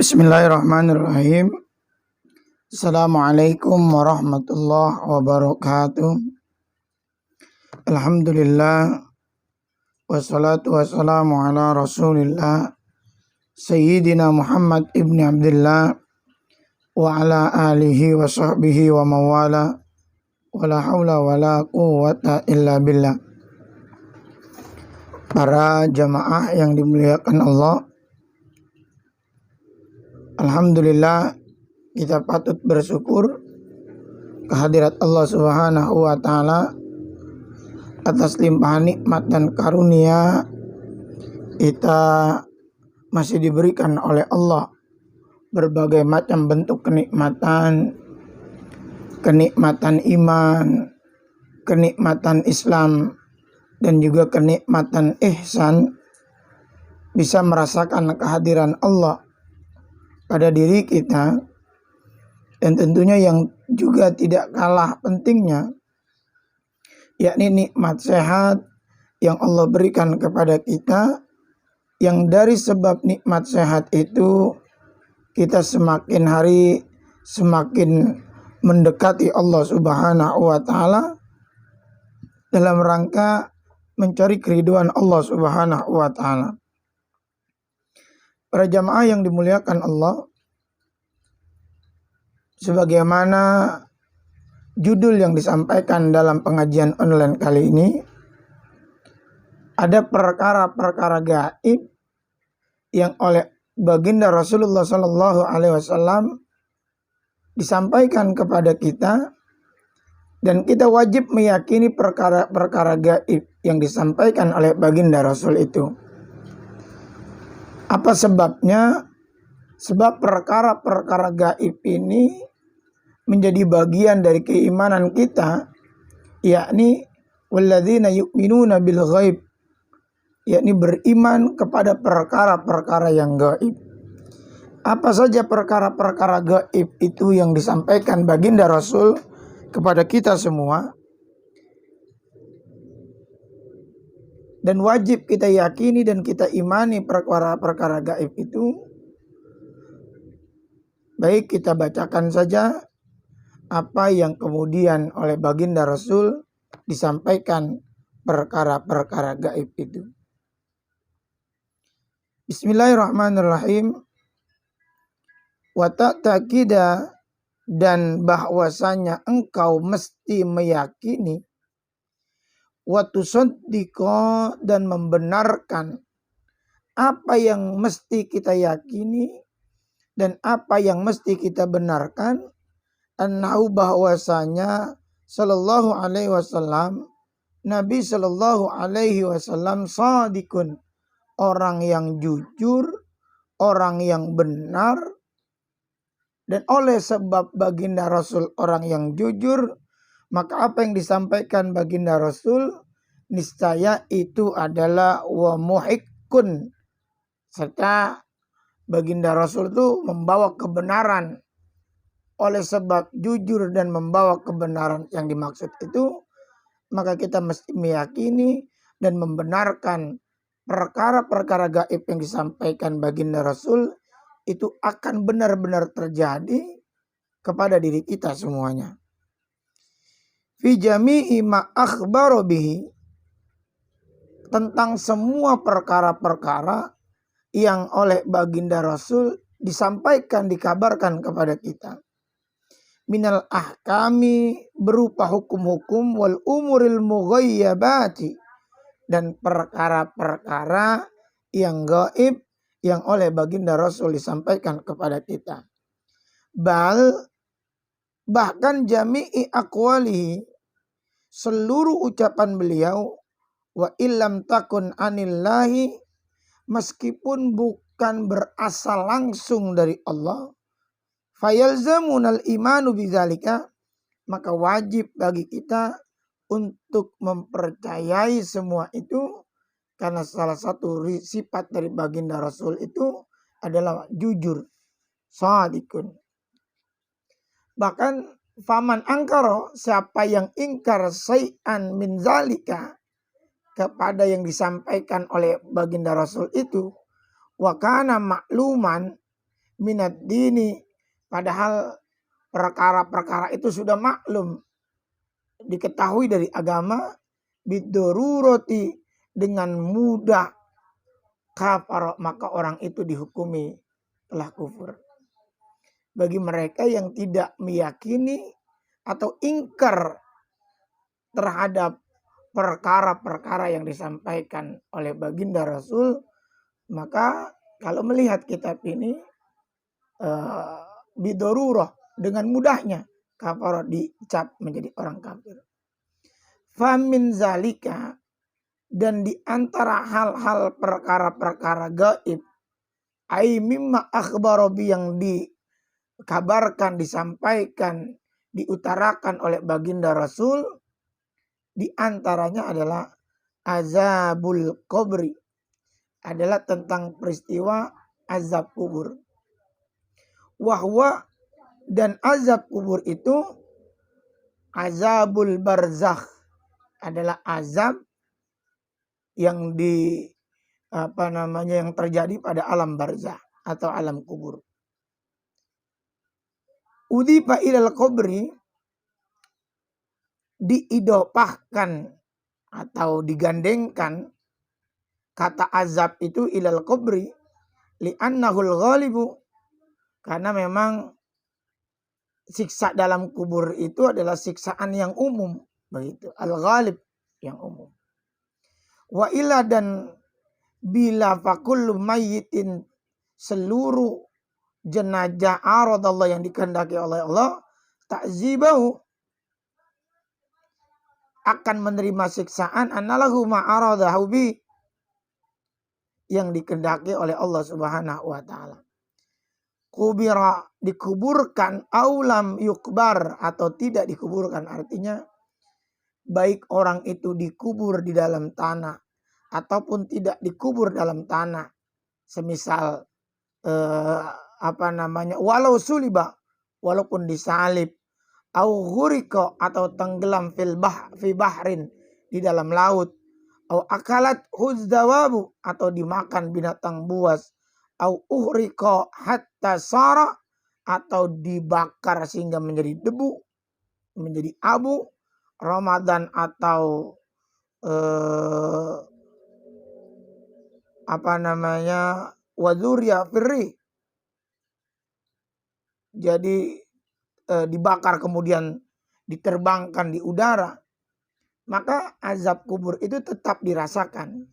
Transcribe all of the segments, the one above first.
Bismillahirrahmanirrahim. Assalamualaikum warahmatullahi wabarakatuh. Alhamdulillah. Wassalatu wassalamu ala rasulillah Sayyidina Muhammad ibn Abdullah wa ala alihi wa sahbihi wa mawala wa la hawla wa la quwwata illa billah. Para jamaah yang dimuliakan Allah, alhamdulillah, kita patut bersyukur kehadirat Allah Subhanahu wa Ta'ala atas limpahan nikmat dan karunia kita masih diberikan oleh Allah berbagai macam bentuk kenikmatan iman, kenikmatan Islam, dan juga kenikmatan ihsan, bisa merasakan kehadiran Allah pada diri kita. Dan tentunya yang juga tidak kalah pentingnya, yakni nikmat sehat yang Allah berikan kepada kita, yang dari sebab nikmat sehat itu kita semakin hari semakin mendekati Allah Subhanahu wa Ta'ala dalam rangka mencari keriduan Allah Subhanahu wa Ta'ala. Para jamaah yang dimuliakan Allah, sebagaimana judul yang disampaikan dalam pengajian online kali ini, ada perkara-perkara gaib yang oleh baginda Rasulullah Sallallahu Alaihi Wasallam disampaikan kepada kita, dan kita wajib meyakini perkara-perkara gaib yang disampaikan oleh baginda Rasul itu. Apa sebabnya? Sebab perkara-perkara gaib ini menjadi bagian dari keimanan kita, yakni walladzina yu'minuna bil ghaib, yakni beriman kepada perkara-perkara yang gaib. Apa saja perkara-perkara gaib itu yang disampaikan baginda Rasul kepada kita semua, dan wajib kita yakini dan kita imani perkara-perkara gaib itu. Baik, kita bacakan saja apa yang kemudian oleh baginda Rasul disampaikan perkara-perkara gaib itu. Bismillahirrahmanirrahim. Wa ta'taqida, dan bahwasanya engkau mesti meyakini, wa tusaddiqa, dan membenarkan apa yang mesti kita yakini dan apa yang mesti kita benarkan, annahu, bahwasanya sallallahu alaihi wasallam, Nabi sallallahu alaihi wasallam, shadiqun, orang yang jujur, orang yang benar. Dan oleh sebab baginda Rasul orang yang jujur, maka apa yang disampaikan baginda Rasul niscaya itu adalah wa muhiqqun, serta baginda Rasul itu membawa kebenaran. Oleh sebab jujur dan membawa kebenaran yang dimaksud itu, maka kita mesti meyakini dan membenarkan perkara-perkara gaib yang disampaikan baginda Rasul itu akan benar-benar terjadi kepada diri kita semuanya. Fi jami'i ma akhbaro bihi, tentang semua perkara-perkara yang oleh baginda Rasul disampaikan, dikabarkan kepada kita. Minal ahkami, berupa hukum-hukum, wal umuril mughayyabati, dan perkara-perkara yang gaib yang oleh baginda Rasul disampaikan kepada kita. Bahkan jami'i aqwalihi, seluruh ucapan beliau, wa illam takun anillahi, meskipun bukan berasal langsung dari Allah, fayalzamunal imanu bidzalika, maka wajib bagi kita untuk mempercayai semua itu, karena salah satu sifat dari baginda Rasul itu adalah jujur, shadiqun. Bahkan faman angkaro, siapa yang ingkar syai'an min zalika, kepada yang disampaikan oleh baginda Rasul itu, wa kana makluman, minad dini, padahal perkara-perkara itu sudah maklum diketahui dari agama, bidururoti, dengan mudah, kafar, maka orang itu dihukumi telah kufur. Bagi mereka yang tidak meyakini atau ingkar terhadap perkara-perkara yang disampaikan oleh baginda Rasul, maka kalau melihat kitab ini bidorurah, dengan mudahnya kafar dicap menjadi orang kafir. Famin zalika, dan di antara hal-hal perkara-perkara gaib, ai mimma akhbarobi, yang dikabarkan, disampaikan, diutarakan oleh baginda Rasul, di antaranya adalah azabul qabri, adalah tentang peristiwa azab kubur. Wahwa, dan azab kubur itu azabul barzakh, adalah azab yang yang terjadi pada alam barzakh atau alam kubur. Udipa ilal qabri, diidopahkan atau digandengkan kata azab itu ilal qabri li'annahul ghalibu, karena memang siksa dalam kubur itu adalah siksaan yang umum, begitu, al-ghalib, yang umum. Wa ila, dan bila fakullu mayyitin, seluruh jenazah aradallah yang dikehendaki oleh Allah, ta'zibahu, akan menerima siksaan, anallahu ma'aradahu bi, yang dikehendaki oleh Allah Subhanahu wa taala. Kubira, dikuburkan, aulam yukbar, atau tidak dikuburkan, artinya baik orang itu dikubur di dalam tanah ataupun tidak dikubur dalam tanah, semisal walau suliba, walaupun disalib, au ghuriko, atau tenggelam fi bahrin, di dalam laut, au akalat huzdawabu, atau dimakan binatang buas, au uhriko hatta sara, atau dibakar sehingga menjadi debu, menjadi abu, Ramadan, atau wazuria firri, jadi dibakar kemudian diterbangkan di udara, maka azab kubur itu tetap dirasakan.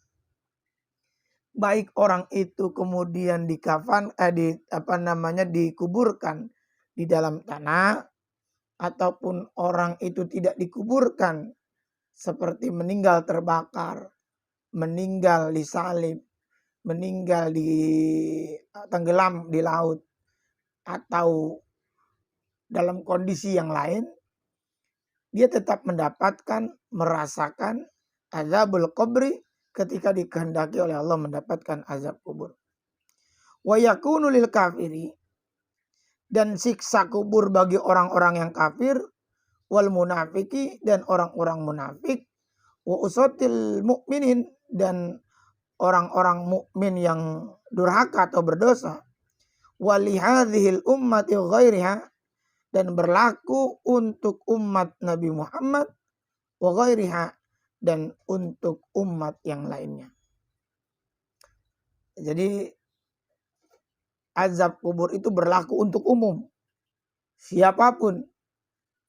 Baik orang itu kemudian dikuburkan di dalam tanah, ataupun orang itu tidak dikuburkan, seperti meninggal terbakar, meninggal disalib, meninggal tenggelam di laut, atau dalam kondisi yang lain, dia tetap merasakan azabul qabri ketika dikehendaki oleh Allah mendapatkan azab kubur. Wa yakunu lil kafiri, dan siksa kubur bagi orang-orang yang kafir, wal munafiki, dan orang-orang munafik, wa usatil mukminin, dan orang-orang mukmin yang durhaka atau berdosa, wa li hadhil ummati ghairiha, dan berlaku untuk umat Nabi Muhammad, wa ghairiha, dan untuk umat yang lainnya. Jadi azab kubur itu berlaku untuk umum, siapapun,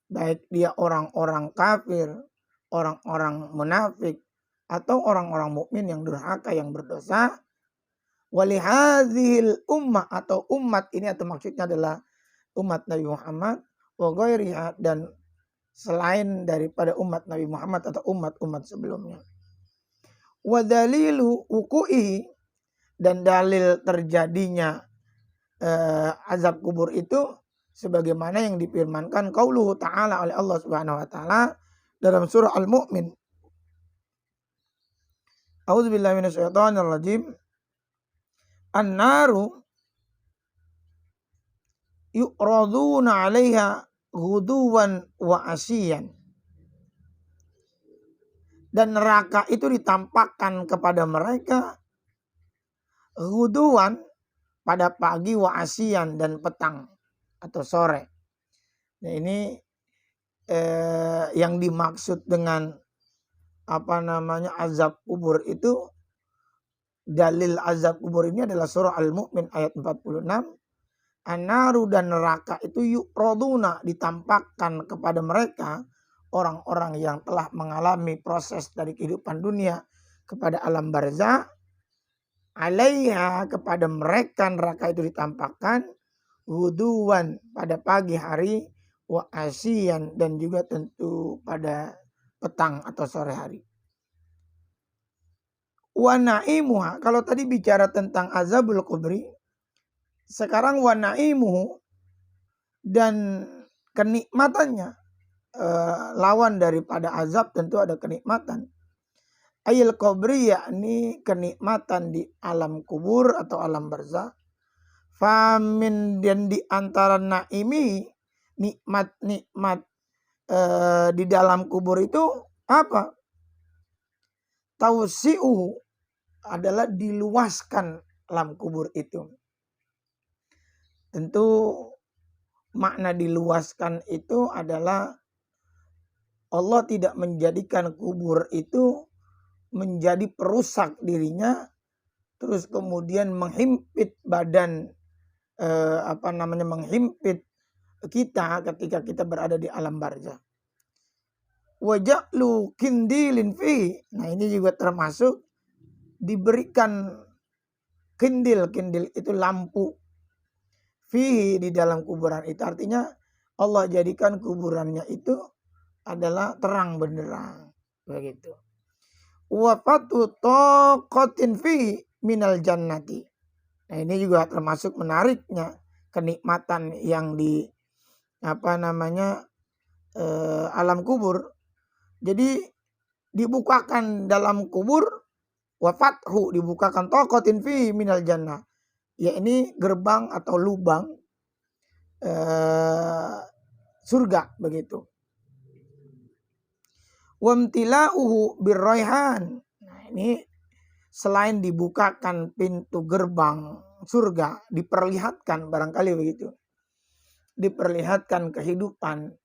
baik dia orang-orang kafir, orang-orang munafik, atau orang-orang mukmin yang durhaka, yang berdosa. Walihadzihil ummah, atau umat ini, atau maksudnya adalah umat Nabi Muhammad, wa ghairiha, dan selain daripada umat Nabi Muhammad atau umat-umat sebelumnya. Wa dalilu wuku'ihi, dan dalil terjadinya azab kubur itu sebagaimana yang difirmankan qauluhu ta'ala oleh Allah Subhanahu wa taala dalam surah Al-Mu'min. A'udzubillahi minasyaitonir rajim. An-naru yu'raduna 'alaiha ghuduwan wa asyian. Dan neraka itu ditampakkan kepada mereka ghuduwan, pada pagi wa asiyan dan petang atau sore. Nah, ini yang dimaksud dengan azab kubur itu, dalil azab kubur ini adalah surah Al-Mu'min ayat 46. An-naru dan neraka itu yu'raduna, ditampakkan kepada mereka orang-orang yang telah mengalami proses dari kehidupan dunia kepada alam barzah. Alaiha, kepada mereka neraka itu ditampakkan wuduwan pada pagi hari, wa asiyan dan juga tentu pada petang atau sore hari. Wa na'imuha, kalau tadi bicara tentang azabul kubri, sekarang wa na'imuhu dan kenikmatannya, lawan daripada azab tentu ada kenikmatan. Ayil kubri, yakni kenikmatan di alam kubur atau alam barzah. Famin, dan di antara naimi, nikmat-nikmat di dalam kubur itu apa? Tausi'uhu, adalah diluaskan alam kubur itu. Tentu makna diluaskan itu adalah Allah tidak menjadikan kubur itu menjadi perusak dirinya, terus kemudian menghimpit badan, menghimpit kita ketika kita berada di alam barzah. Waja'lu kindilin fi, nah ini juga termasuk diberikan kindil itu lampu, fi, di dalam kuburan itu, artinya Allah jadikan kuburannya itu adalah terang benderang begitu. Wa fatu taqatin fi minal jannati. Nah, ini juga termasuk menariknya kenikmatan yang di alam kubur. Jadi dibukakan dalam kubur, wa fathu, dibukakan taqatin fi minal jannah, ya ini gerbang atau lubang surga begitu. Wamtila'uhu birraihan, nah ini selain dibukakan pintu gerbang surga, diperlihatkan barangkali begitu, diperlihatkan kehidupan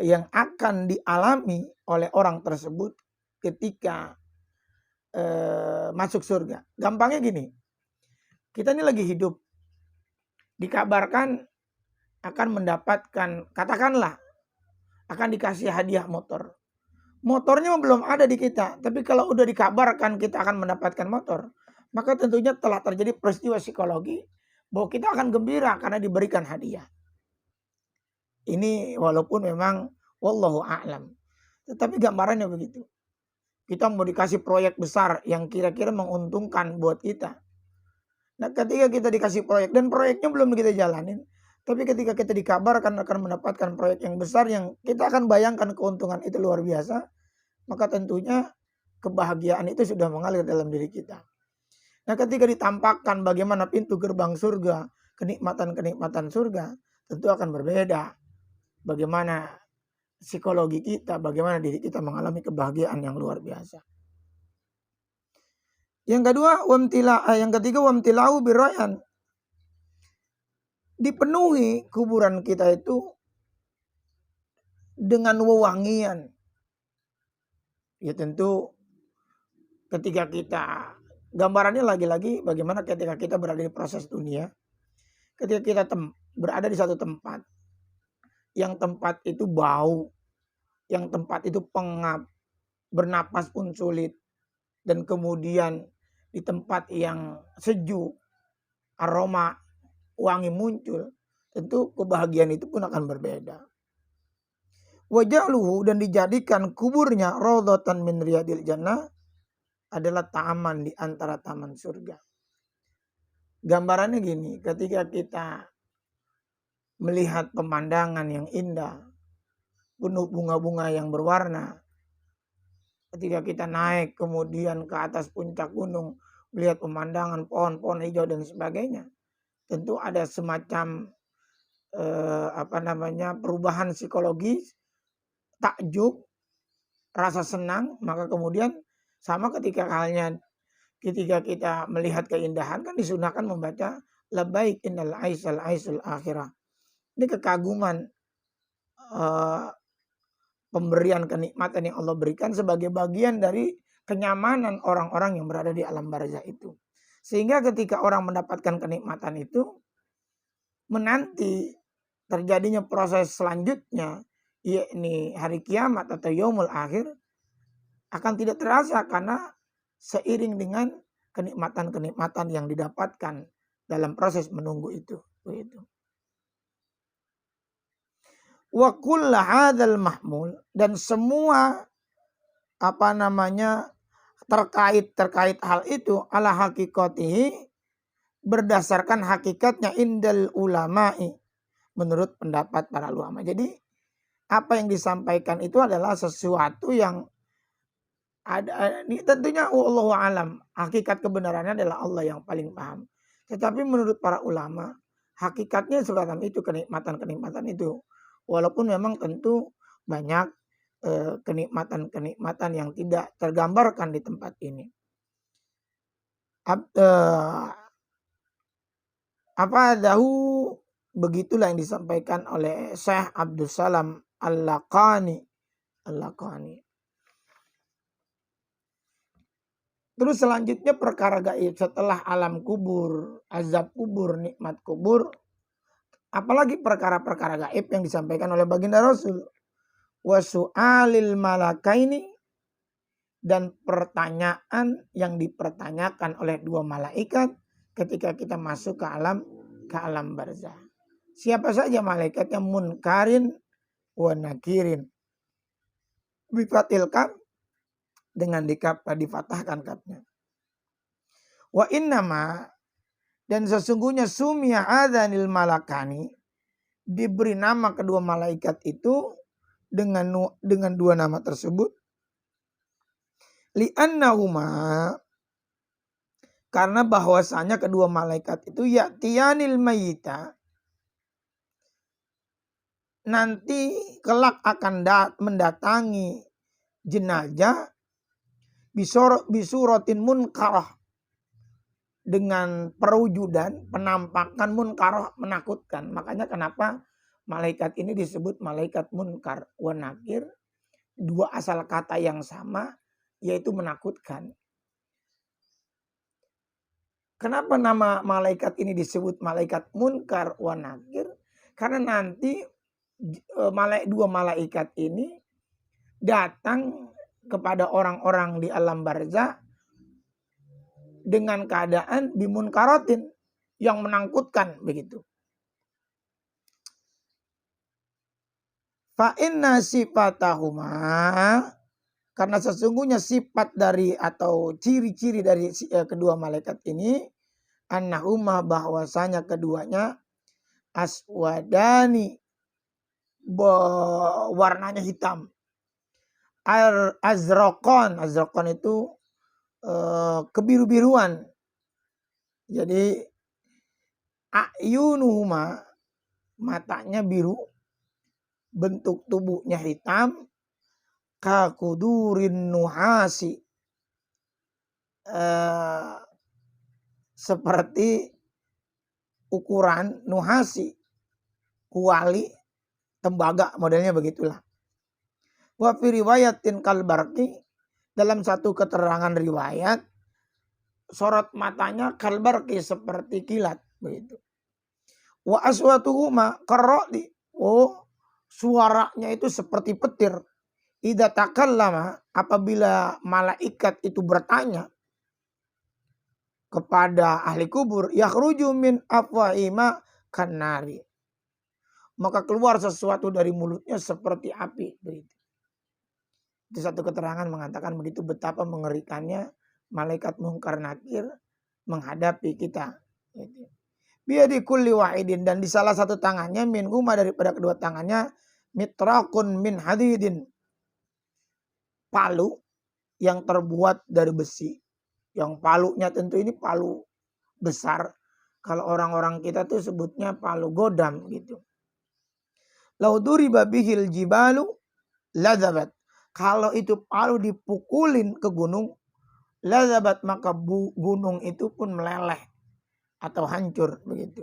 yang akan dialami oleh orang tersebut ketika masuk surga. Gampangnya gini, kita ini lagi hidup, dikabarkan akan mendapatkan, katakanlah akan dikasih hadiah motor. Motornya belum ada di kita, tapi kalau udah dikabarkan kita akan mendapatkan motor, maka tentunya telah terjadi peristiwa psikologi bahwa kita akan gembira karena diberikan hadiah. Ini walaupun memang wallahu a'lam, tetapi gambarannya begitu. Kita mau dikasih proyek besar yang kira-kira menguntungkan buat kita. Nah, ketika kita dikasih proyek dan proyeknya belum kita jalanin, tapi ketika kita dikabarkan akan mendapatkan proyek yang besar yang kita akan bayangkan keuntungan itu luar biasa, maka tentunya kebahagiaan itu sudah mengalir dalam diri kita. Nah, ketika ditampakkan bagaimana pintu gerbang surga, kenikmatan-kenikmatan surga, tentu akan berbeda. Bagaimana psikologi kita, bagaimana diri kita mengalami kebahagiaan yang luar biasa. Yang ketiga wamtilau birraihan, dipenuhi kuburan kita itu dengan wewangian. Ya tentu ketika kita, gambarannya lagi-lagi bagaimana ketika kita berada di proses dunia, ketika kita berada di satu tempat, yang tempat itu bau, yang tempat itu pengap, bernapas pun sulit, dan kemudian di tempat yang sejuk, aroma wangi muncul, tentu kebahagiaan itu pun akan berbeda. Waja'luhu, dan dijadikan kuburnya raudhatan min riyadil jannah, adalah taman di antara taman surga. Gambarannya gini, ketika kita melihat pemandangan yang indah, penuh bunga-bunga yang berwarna, ketika kita naik kemudian ke atas puncak gunung, melihat pemandangan pohon-pohon hijau dan sebagainya, tentu ada semacam perubahan psikologis, takjub, rasa senang. Maka kemudian sama ketika halnya ketika kita melihat keindahan, kan disunahkan membaca Labbaik innal aisul akhirah. Ini kekaguman pemberian kenikmatan yang Allah berikan sebagai bagian dari kenyamanan orang-orang yang berada di alam barzah itu. Sehingga ketika orang mendapatkan kenikmatan itu, menanti terjadinya proses selanjutnya, yakni hari kiamat atau yaumul akhir, akan tidak terasa karena seiring dengan kenikmatan-kenikmatan yang didapatkan dalam proses menunggu itu. Begitu. Wa kullu hadzal mahmul, dan semua terkait hal itu ala hakikatihi, berdasarkan hakikatnya indal ulama'i, menurut pendapat para ulama. Jadi apa yang disampaikan itu adalah sesuatu yang ada, ini tentunya wallahu alam, hakikat kebenarannya adalah Allah yang paling paham. Tetapi menurut para ulama, hakikatnya semacam itu, kenikmatan-kenikmatan itu. Walaupun memang tentu banyak kenikmatan-kenikmatan yang tidak tergambarkan di tempat ini. Apa dahu, begitulah yang disampaikan oleh Syekh Abdul Salam Al-Laqani. Terus selanjutnya perkara gaib setelah alam kubur, azab kubur, nikmat kubur. Apalagi perkara-perkara gaib yang disampaikan oleh baginda Rasul. Wa su'alil malakaini, dan pertanyaan yang dipertanyakan oleh dua malaikat ketika kita masuk ke alam barzah. Siapa saja malaikatnya? Munkarin wa nakirin. Bifatil kaf, dengan difatahkan kafnya. Wa innama, dan sesungguhnya sumya adzanil malakani, diberi nama kedua malaikat itu dengan dua nama tersebut, li'annahuma, karena bahwasanya kedua malaikat itu ya'tiyanil mayyita, nanti kelak akan mendatangi jenazah bisuratin munkarah, dengan perwujudan penampakan munkarah, menakutkan. Makanya kenapa malaikat ini disebut malaikat munkar wa nakir, dua asal kata yang sama, yaitu menakutkan. Kenapa nama malaikat ini disebut malaikat munkar wa nakir? Karena nanti dua malaikat ini datang kepada orang-orang di alam barzah dengan keadaan bimunkaratin, yang menakutkan begitu. Fa inna sifatahuma, karena sesungguhnya sifat dari atau ciri-ciri dari kedua malaikat ini, annahuma, bahwasanya keduanya aswadani, warnanya hitam. Azraqan itu kebiru-biruan. Jadi ayunuhuma, matanya biru, bentuk tubuhnya hitam, kakudurin nuhasi, seperti ukuran nuhasi, kuali tembaga, modelnya begitulah. Wa fi riwayatin kalbarqi, dalam satu keterangan riwayat, sorot matanya kalbarqi, seperti kilat begitu. Wa aswatuhuma karrodi, suaranya itu seperti petir. Idza takallama, apabila malaikat itu bertanya kepada ahli kubur, yakhruju min afwahima kannari, maka keluar sesuatu dari mulutnya seperti api begitu. Itu satu keterangan mengatakan begitu betapa mengerikannya malaikat munkar nakir menghadapi kita. Biadi kulli wahidin, dan di salah satu tangannya, min huma, daripada kedua tangannya, mitrakun min hadidin, palu yang terbuat dari besi. Yang palunya tentu ini palu besar. Kalau orang-orang kita tuh sebutnya palu godam gitu. Lauduri babihil jibalu ladzabat, kalau itu palu dipukulin ke gunung, ladzabat, maka gunung itu pun meleleh atau hancur begitu.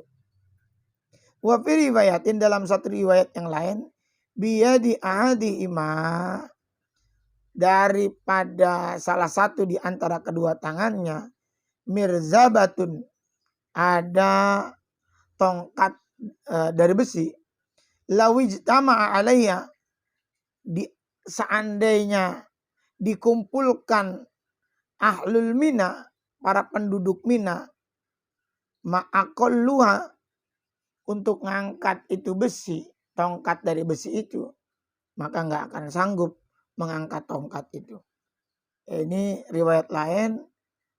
Wa fi riwayatin, dalam satu riwayat yang lain, biyadi ahadi ima, daripada salah satu di antara kedua tangannya, mirzabatun, ada tongkat dari besi, lawijtama'a alaiya, seandainya dikumpulkan ahlul Mina, para penduduk Mina, ma'aqalluha, untuk ngangkat itu besi, tongkat dari besi itu, maka nggak akan sanggup mengangkat tongkat itu. Ini riwayat lain,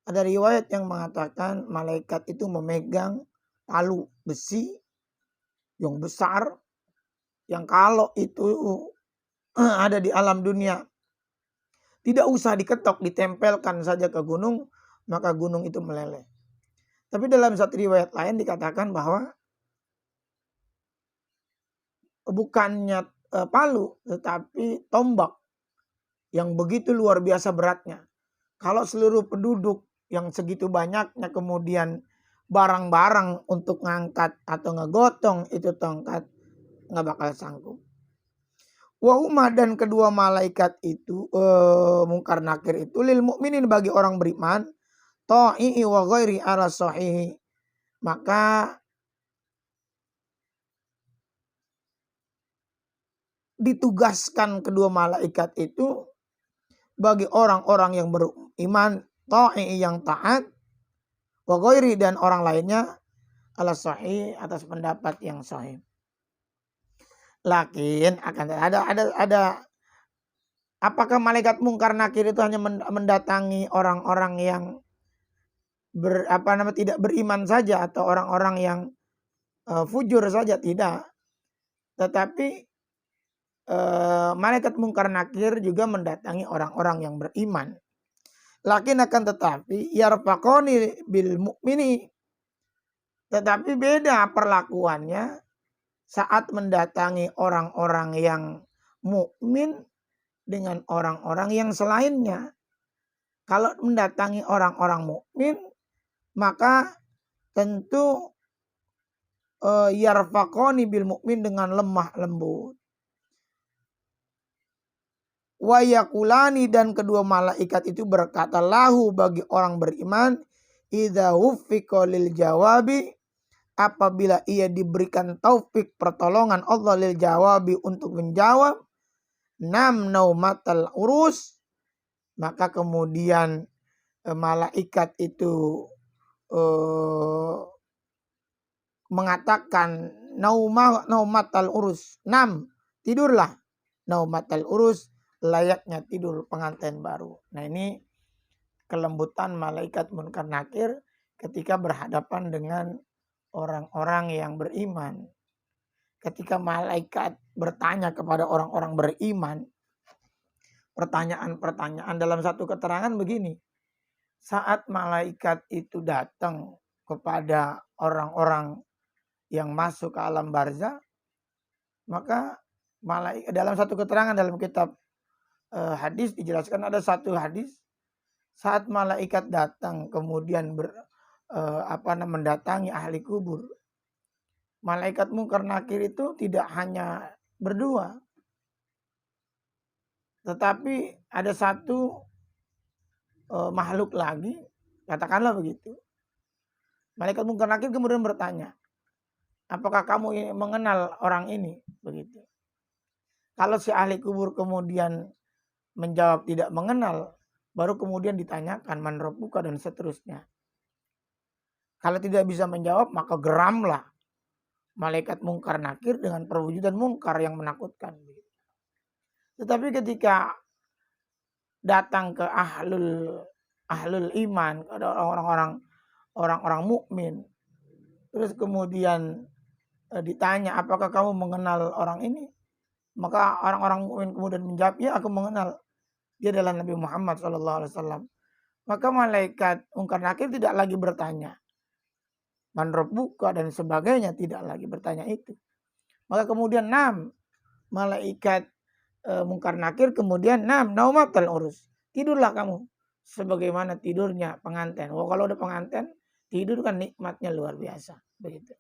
ada riwayat yang mengatakan malaikat itu memegang palu besi yang besar, yang kalau itu ada di alam dunia tidak usah diketok, ditempelkan saja ke gunung, maka gunung itu meleleh. Tapi dalam satu riwayat lain dikatakan bahwa bukannya palu, tetapi tombak yang begitu luar biasa beratnya. Kalau seluruh penduduk yang segitu banyaknya kemudian barang-barang untuk ngangkat atau ngegotong itu tongkat, nggak bakal sanggup. Wa umma, dan kedua malaikat itu Mungkar Nakir itu, lil mukminin, bagi orang beriman, ta'i'i wa ghairi ala sahihi, maka ditugaskan kedua malaikat itu bagi orang-orang yang beriman, ta'i, yang taat, wa ghairi, dan orang lainnya, ala sahih, atas pendapat yang sahih. Lakin akan ada apakah malaikat Mungkar Nakir itu hanya mendatangi orang-orang yang tidak beriman saja atau orang-orang yang fujur saja? Tidak. Tetapi malaikat Mungkar Nakir juga mendatangi orang-orang yang beriman. Lakin akan tetapi yarfaqoni bil mukmini, tetapi beda perlakuannya saat mendatangi orang-orang yang mukmin dengan orang-orang yang selainnya. Kalau mendatangi orang-orang mukmin, maka tentu yarfaqoni bil mukmin, dengan lemah lembut. Wa yakulani, dan kedua malaikat itu berkata lahu, bagi orang beriman, idza wuffiqa lil jawabi, apabila ia diberikan taufik, pertolongan Allah, lil jawabi, untuk menjawab, nam naumatal urus, maka kemudian malaikat itu mengatakan naumatal urus, nam, tidurlah, naumatal urus, layaknya tidur pengantin baru. Nah, ini kelembutan malaikat Munkar Nakir ketika berhadapan dengan orang-orang yang beriman. Ketika malaikat bertanya kepada orang-orang beriman, pertanyaan-pertanyaan, dalam satu keterangan begini, saat malaikat itu datang kepada orang-orang yang masuk ke alam barzah, maka dalam satu keterangan dalam kitab hadis dijelaskan, ada satu hadis saat malaikat datang kemudian mendatangi ahli kubur, malaikat Mungkar Nakir itu tidak hanya berdua, tetapi ada satu makhluk lagi, katakanlah begitu. Malaikat Mungkar Nakir kemudian bertanya, apakah kamu mengenal orang ini? Begitu. Kalau si ahli kubur kemudian menjawab tidak mengenal, baru kemudian ditanyakan man rabbuka dan seterusnya. Kalau tidak bisa menjawab, maka geramlah malaikat Mungkar Nakir dengan perwujudan mungkar yang menakutkan. Tetapi ketika datang ke ahlul iman, ada orang-orang mukmin, terus kemudian ditanya, apakah kamu mengenal orang ini? Maka orang-orang mukmin kemudian menjawab, ya, aku mengenal, dia adalah Nabi Muhammad SAW. Maka malaikat Mungkar Nakir tidak lagi bertanya man rabbuka dan sebagainya, tidak lagi bertanya itu. Maka kemudian malaikat Mungkar Nakir kemudian naumatal urus, tidurlah kamu sebagaimana tidurnya pengantin. Kalau udah pengantin Tidur kan nikmatnya luar biasa, begitu.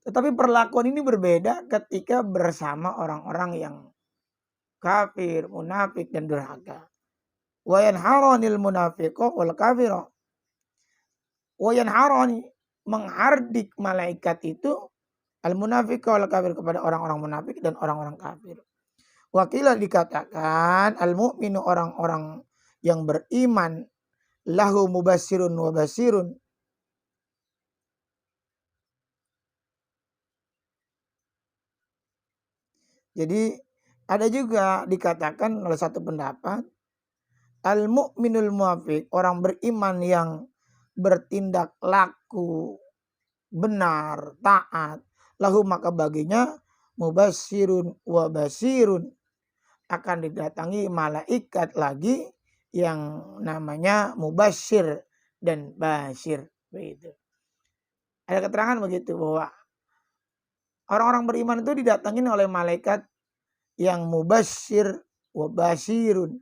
Tetapi perlakuan ini berbeda ketika bersama orang-orang yang kafir, munafik dan durhaka. Wa yanharonil munafiqo wal kafiro. Wa yanharoni, menghardik malaikat itu al munafiqo wal kafir, kepada orang-orang munafik dan orang-orang kafir. Wakilah dikatakan al mu'minu, orang-orang yang beriman, lahu mubashirun wa basirun. Jadi ada juga dikatakan oleh satu pendapat, al mu'minul muwafiq, orang beriman yang bertindak laku, benar, taat, lahu maka baginya mubashirun wa basirun, akan didatangi malaikat lagi yang namanya mubashir dan basir, begitu. Ada keterangan begitu bahwa orang-orang beriman itu didatangin oleh malaikat yang mubashir wa basirun,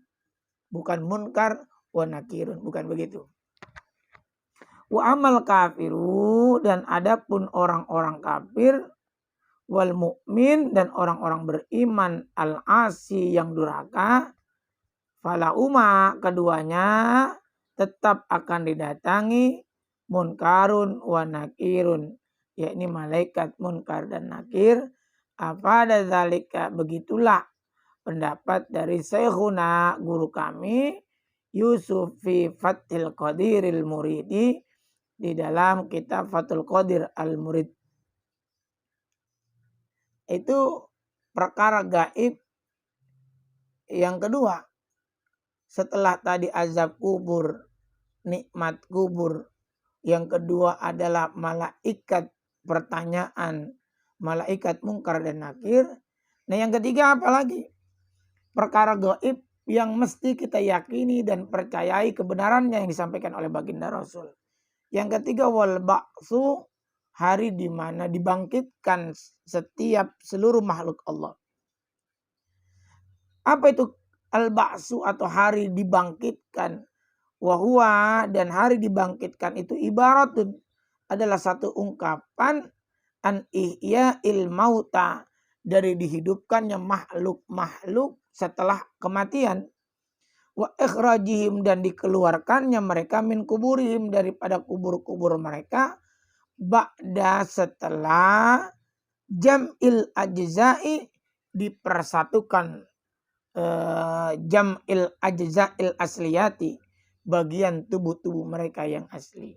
bukan munkar wa nakirun, bukan begitu. Wa amal kafiru, dan adapun orang-orang kafir, wal mukmin, dan orang-orang beriman, al asi yang durhaka, fala uma, keduanya tetap akan didatangi munkarun wa nakirun, yakni malaikat munkar dan nakir. Apa ada zalika, begitulah pendapat dari Syekhuna, guru kami, Yusuf fi Fathil Qadiril Muridi, di dalam kitab Fathul Qadir Al-Murid. Itu perkara gaib yang kedua. Setelah tadi azab kubur, nikmat kubur, yang kedua adalah malaikat pertanyaan, malaikat munkar dan nakir. Nah yang ketiga apa lagi? Perkara gaib yang mesti kita yakini dan percayai kebenarannya yang disampaikan oleh baginda Rasul. Yang ketiga wal ba'su, hari di mana dibangkitkan setiap seluruh makhluk Allah. Apa itu al-ba'su atau hari dibangkitkan? Wahua, dan hari dibangkitkan itu ibaratun, adalah satu ungkapan, an ihya'il mauta, dari dihidupkannya makhluk-makhluk setelah kematian. Wa ikhrajihim, dan dikeluarkannya mereka min kuburihim, daripada kubur-kubur mereka, ba'da, setelah jam'il ajza'i, dipersatukan jam'il ajza'il asliyati, bagian tubuh-tubuh mereka yang asli.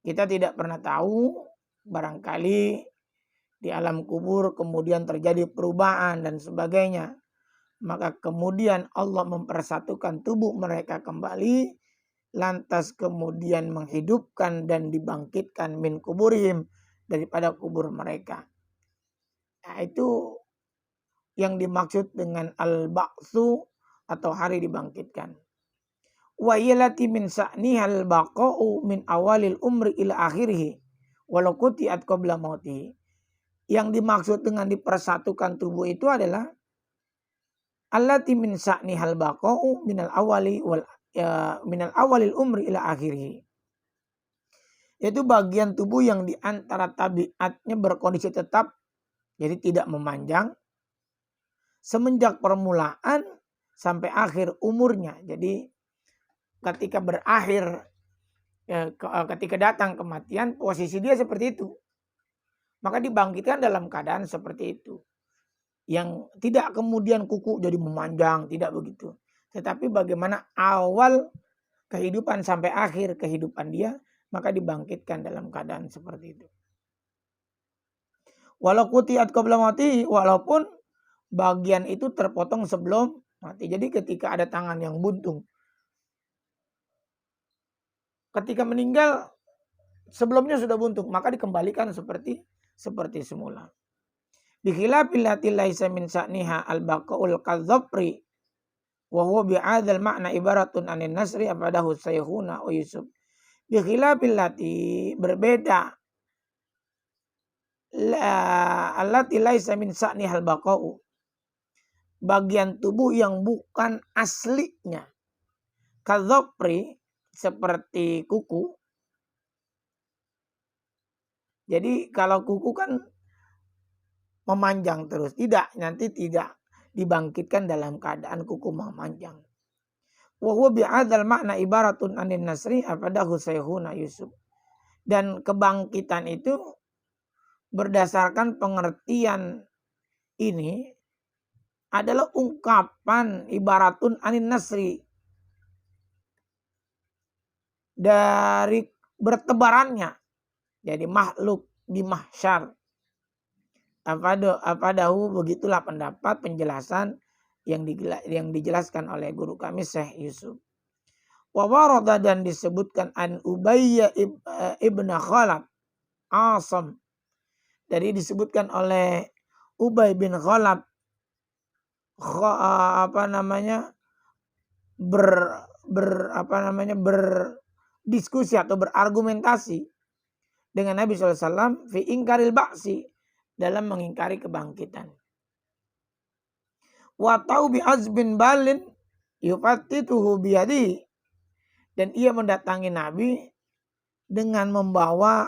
Kita tidak pernah tahu, barangkali di alam kubur kemudian terjadi perubahan dan sebagainya. Maka kemudian Allah mempersatukan tubuh mereka kembali, lantas kemudian menghidupkan dan dibangkitkan min kuburihim, daripada kubur mereka. Nah, itu yang dimaksud dengan al-ba'su atau hari dibangkitkan. Wa yalati min sa'nihal baqa'u min awalil umri ila akhirih walau quti'at qabla mauti. Yang dimaksud dengan dipersatukan tubuh itu adalah allati min sa'nihal baqa'u minal awali wal minal awalil umri ila akhirih. Yaitu bagian tubuh yang diantara tabiatnya berkondisi tetap, jadi tidak memanjang, semenjak permulaan sampai akhir umurnya. Jadi ketika berakhir, ketika datang kematian, posisi dia seperti itu. Maka dibangkitkan dalam keadaan seperti itu. Yang tidak kemudian kuku jadi memanjang, tidak begitu. Tetapi bagaimana awal kehidupan sampai akhir kehidupan dia, maka dibangkitkan dalam keadaan seperti itu. Walau quti'at qabla mauti, walaupun bagian itu terpotong sebelum mati. Jadi ketika ada tangan yang buntung, ketika meninggal sebelumnya sudah buntung, maka dikembalikan seperti semula. Bikhilafil lati laisa min sa'niha al-baqaul kadzafri wa huwa bi'adzal ma'na ibaratun anin nasri abadahu sayhuna wa Yusuf. Bikhilafil lati, berbeda, allati laisa min sa'niha al-baqau, bagian tubuh yang bukan aslinya, kadzafri seperti kuku. Jadi kalau kuku kan memanjang terus, nanti tidak dibangkitkan dalam keadaan kuku memanjang. Wa huwa bi'adzal makna ibaratun anin nasri afadahu sayhuna Yusuf. Dan kebangkitan itu berdasarkan pengertian ini adalah ungkapan ibaratun anin nasri, dari bertebarannya jadi makhluk di mahsyar. Afadahu, begitulah pendapat penjelasan yang dijelaskan oleh guru kami Syekh Yusuf. Wa warada, dan disebutkan an Ubayy ibn Khalaf Asam, dari disebutkan oleh Ubay bin Khalaf berdiskusi atau berargumentasi dengan Nabi SAW fi ingkaril ba'si, dalam mengingkari kebangkitan. Wa tau bi azbin balin yufattituhu biyadi, dan ia mendatangi Nabi dengan membawa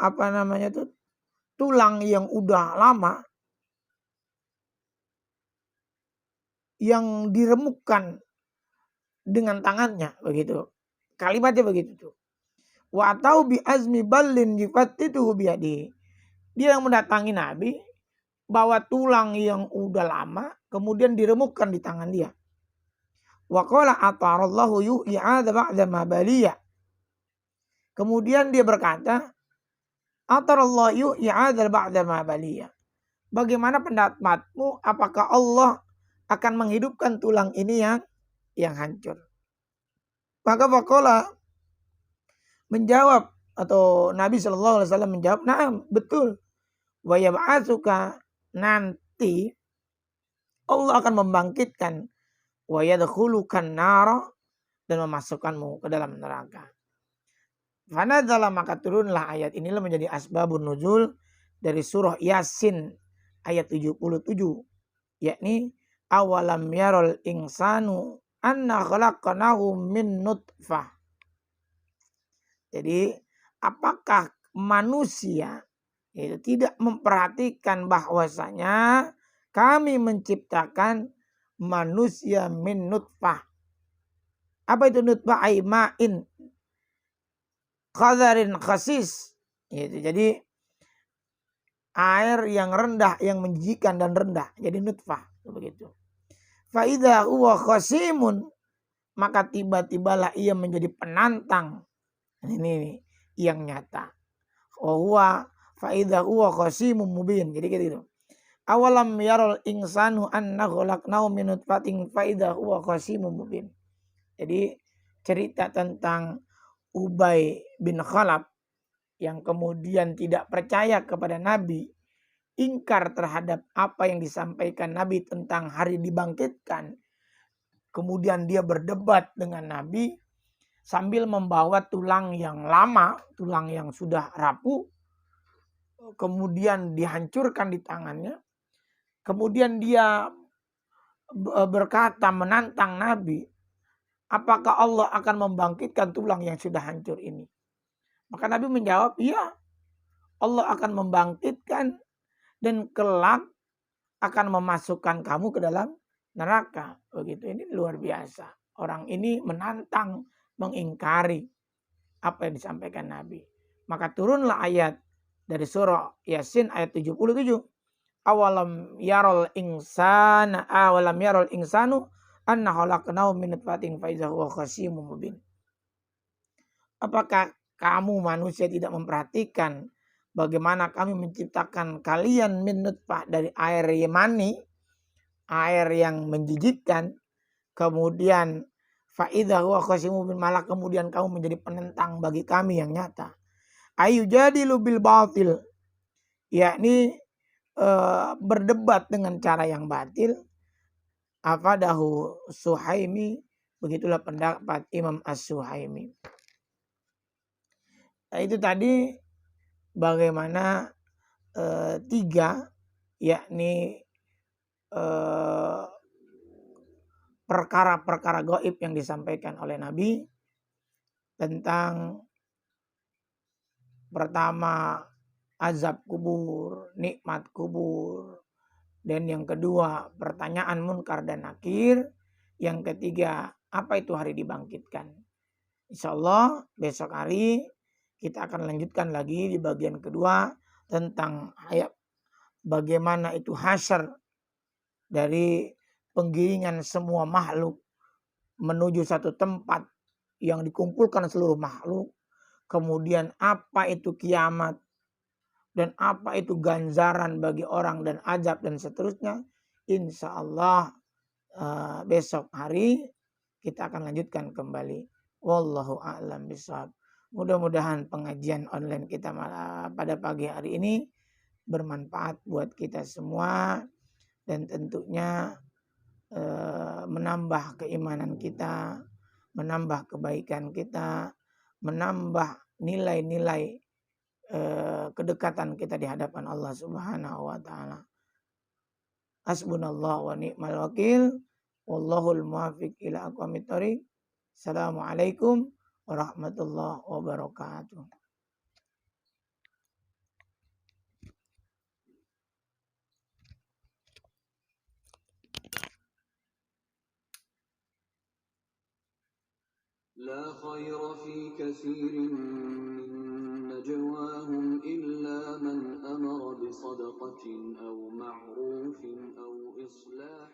tulang yang udah lama yang diremukkan dengan tangannya, begitu. Kalimatnya begitu tuh. Wa tau bi azmi balin yufattituhu biyadi. Dia yang mendatangi Nabi bawa tulang yang udah lama kemudian diremukkan di tangan dia. Wa qala atarallahu yu'ada ba'da ma baliya. Kemudian dia berkata, atarallahu yu'ada ba'da ma baliya. Bagaimana pendapatmu, apakah Allah akan menghidupkan tulang ini yang hancur? Maka faqala, menjawab, atau Nabi SAW menjawab, "Na'am, betul. Wa yab'atsuka, nanti Allah akan membangkitkan, wa yadkhulukan nara, dan memasukkanmu ke dalam neraka." Fanadzala, maka turunlah ayat inilah menjadi asbabun nuzul dari surah Yasin ayat 77, yakni awalam yarol insanu anna khalaqnahu min nutfah. Jadi apakah manusia itu tidak memperhatikan bahwasanya kami menciptakan manusia min nutfah. Apa itu nutfah? Aima'in qadharin khasis. Jadi air yang rendah, yang menjijikan dan rendah. Jadi nutfah, begitu. Fa idza huwa khasimun, maka tiba-tibalah ia menjadi penantang. Ini yang nyata. Huwa fa idza huwa khasimun mubin. Jadi gitu. Awalam yarul insanu anna khalaqnahu min nutfatin fa idza huwa khasimun mubin. Jadi cerita tentang Ubay bin Khalaf yang kemudian tidak percaya kepada Nabi, ingkar terhadap apa yang disampaikan Nabi tentang hari dibangkitkan. Kemudian dia berdebat dengan Nabi sambil membawa tulang yang lama, tulang yang sudah rapuh, kemudian dihancurkan di tangannya. Kemudian dia berkata, menantang Nabi, apakah Allah akan membangkitkan tulang yang sudah hancur ini? Maka Nabi menjawab, iya, Allah akan membangkitkan dan kelak akan memasukkan kamu ke dalam neraka. Begitu. Ini luar biasa. Orang ini menantang, mengingkari apa yang disampaikan Nabi. Maka turunlah ayat dari surah Yasin ayat 77. Awalam yarol insanu anna khalaqnahu min nutfatin fa idza huwa khasimun mubin. Apakah kamu manusia tidak memperhatikan bagaimana kami menciptakan kalian min nutfah, dari air mani, air yang menjijikkan, kemudian fa idza huwa khasimun mubin, malah kemudian kamu menjadi penentang bagi kami yang nyata. Ayu jadilu bil batil, yakni berdebat dengan cara yang batil. Afadahu Suhaimi, begitulah pendapat Imam As-Suhaimi. Nah, itu tadi bagaimana tiga, yakni perkara-perkara gaib yang disampaikan oleh Nabi tentang pertama azab kubur, nikmat kubur, dan yang kedua pertanyaan munkar dan nakir, yang ketiga apa itu hari dibangkitkan. Insya Allah besok hari kita akan lanjutkan lagi di bagian kedua tentang ayat bagaimana itu hasyar dari penggiringan semua makhluk menuju satu tempat yang dikumpulkan seluruh makhluk. Kemudian apa itu kiamat dan apa itu ganjaran bagi orang dan azab dan seterusnya. Insya Allah besok hari kita akan lanjutkan kembali. Wallahu a'lam bishawab. Mudah-mudahan pengajian online kita pada pagi hari ini bermanfaat buat kita semua dan tentunya menambah keimanan kita, menambah kebaikan kita, menambah nilai-nilai kedekatan kita di hadapan Allah Subhanahu wa taala. Hasbunallah wa ni'mal wakil. Wallahul muwaffiq ila aqwamit thoriq. Assalamualaikum warahmatullahi wabarakatuh. لا خير في كثير من نجواهم إلا من أمر بصدقة أو معروف أو إصلاح